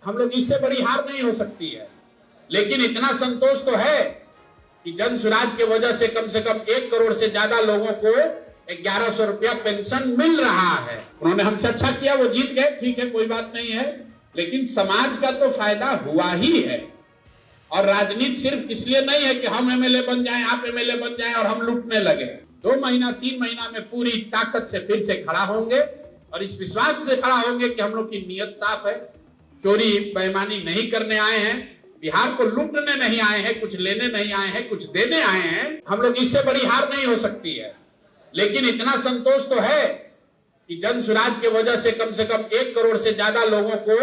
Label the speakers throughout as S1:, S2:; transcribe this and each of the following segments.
S1: हम लोग इससे बड़ी हार नहीं हो सकती है। लेकिन इतना संतोष तो है कि जन सुराज के वजह से कम 1 करोड़ से ज्यादा लोगों को 1100 रुपया पेंशन मिल रहा है। उन्होंने हमसे अच्छा किया, वो जीत गए, ठीक है, कोई बात नहीं है, लेकिन समाज का तो फायदा हुआ ही है। और राजनीति सिर्फ इसलिए नहीं है कि हम एमएलए बन जाएं, आप एमएलए बन जाएं और हम लूटने लगे। 2 महीना 3 महीना में पूरी ताकत से फिर से खड़ा होंगे और इस विश्वास से खड़ा होंगे कि हम लोग की नीयत साफ है, चोरी बेईमानी नहीं करने आए हैं, बिहार को लूटने नहीं आए हैं, कुछ लेने नहीं आए हैं, कुछ देने आए हैं। हम लोग इससे बड़ी हार नहीं हो सकती है। लेकिन इतना संतोष तो है कि जन सुराज के वजह से कम 1 करोड़ से ज्यादा लोगों को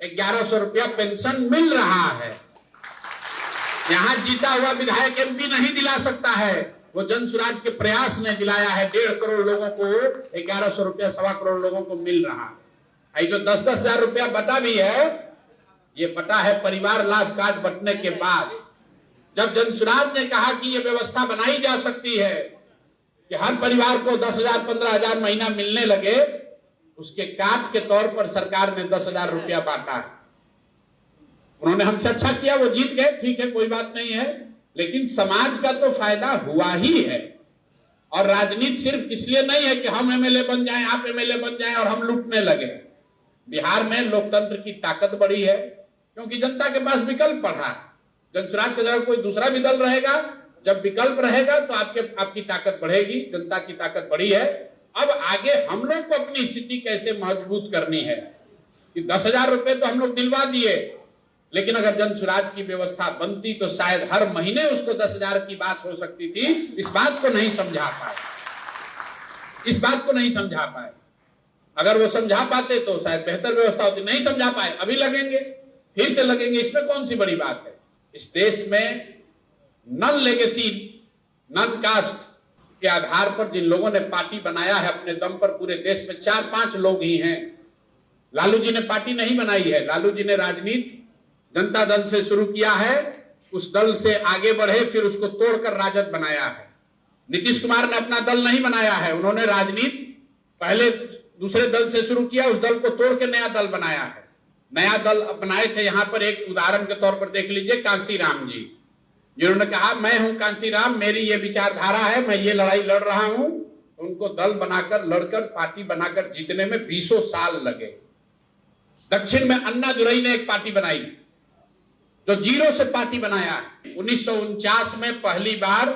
S1: 1100 रुपया पेंशन मिल रहा है। यहां जीता हुआ विधायक एमपी नहीं दिला सकता है, वो जन सुराज के प्रयास ने दिलाया है। 1.5 करोड़ लोगों को 1100 रुपया 1.25 करोड़ लोगों को मिल रहा है। जो 10-10 हजार रुपया बटा भी है, ये बटा है परिवार लाभ कार्ड बटने के बाद। जब जन सुराज ने कहा कि ये व्यवस्था बनाई जा सकती है कि हर परिवार को 10,000 15,000 महीना मिलने लगे, उसके काट के तौर पर सरकार ने 10,000 रुपया बांटा है। उन्होंने हमसे अच्छा किया, वो जीत गए, ठीक है, कोई बात नहीं है, लेकिन समाज का तो फायदा हुआ ही है। और राजनीति सिर्फ इसलिए नहीं है कि हम एमएलए बन जाएं, आप एमएलए बन जाएं और हम लूटने लगे। बिहार में लोकतंत्र की ताकत बढ़ी है क्योंकि जनता के पास विकल्प बढ़ा है। जनसुराज की जगह कोई दूसरा भी दल रहेगा, जब विकल्प रहेगा तो आपकी ताकत बढ़ेगी, जनता की ताकत बढ़ी है। अब आगे हम लोग को अपनी स्थिति कैसे मजबूत करनी है कि 10,000 रुपए तो हम लोग दिलवा दिए, लेकिन अगर जन सुराज की व्यवस्था बनती तो शायद हर महीने उसको 10,000 की बात हो सकती थी। इस बात को नहीं समझा पाए, अगर वो समझा पाते तो शायद बेहतर व्यवस्था होती। नहीं समझा पाए, अभी लगेंगे, फिर से लगेंगे, इसमें कौन सी बड़ी बात है। इस देश में नन लेगेसी नन कास्ट के आधार पर जिन लोगों ने पार्टी बनाया है अपने दम पर, पूरे देश में 4-5 लोग ही हैं। लालू जी ने पार्टी नहीं बनाई है, लालू जी ने राजनीति जनता दल से शुरू किया है, उस दल से आगे बढ़े, फिर उसको तोड़कर राजद बनाया है। नीतीश कुमार ने अपना दल नहीं बनाया है, उन्होंने राजनीति पहले दूसरे दल से शुरू किया, उस दल को तोड़ के नया दल बनाया है। नया दल बनाए थे, यहां पर एक उदाहरण के तौर पर देख लीजिए, कांसीराम जी, जिन्होंने कहा मैं हूं कांसीराम, मेरी ये विचारधारा है, मैं ये लड़ाई लड़ रहा हूं। उनको दल बनाकर, लड़कर, पार्टी बनाकर जीतने में 20 साल लगे। दक्षिण में अन्ना दुरई ने एक पार्टी बनाई जो जीरो से पार्टी बनाया है। 1949 में पहली बार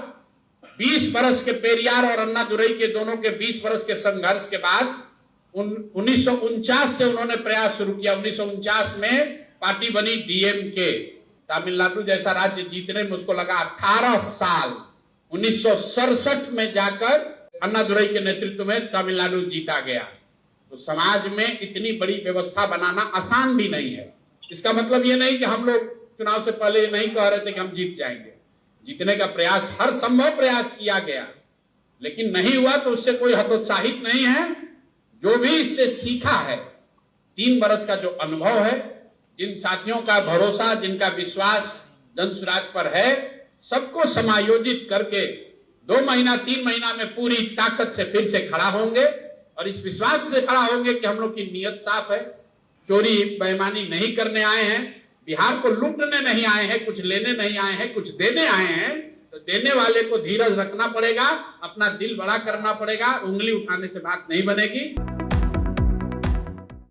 S1: 20 बरस के पेरियार और अन्ना दुरई के दोनों के 20 बरस के संघर्ष के बाद 1949 से उन्होंने प्रयास शुरू किया। 1949 में पार्टी बनी डीएमके। तमिलनाडु जैसा राज्य जीतने में उसको लगा 18 साल। 1967 में जाकर अन्ना दुरई के नेतृत्व में तमिलनाडु जीता गया। तो समाज में इतनी बड़ी व्यवस्था बनाना आसान भी नहीं है। इसका मतलब यह नहीं कि हम लोग चुनाव से पहले नहीं कह रहे थे कि हम जीत जाएंगे। जीतने का प्रयास, हर संभव प्रयास किया गया, लेकिन नहीं हुआ तो उससे कोई हतोत्साहित नहीं है। जो भी इससे सीखा है, 3 बरस का जो अनुभव है, जिन साथियों का भरोसा, जिनका विश्वास जन सुराज पर है, सबको समायोजित करके 2 महीना 3 महीना में पूरी ताकत से फिर से खड़ा होंगे और इस विश्वास से खड़ा होंगे कि हम लोग की नीयत साफ है, चोरी बेईमानी नहीं करने आए हैं, बिहार को लूटने नहीं आए हैं, कुछ लेने नहीं आए हैं, कुछ देने आए हैं। तो देने वाले को धीरज रखना पड़ेगा, अपना दिल बड़ा करना पड़ेगा, उंगली उठाने से बात नहीं बनेगी।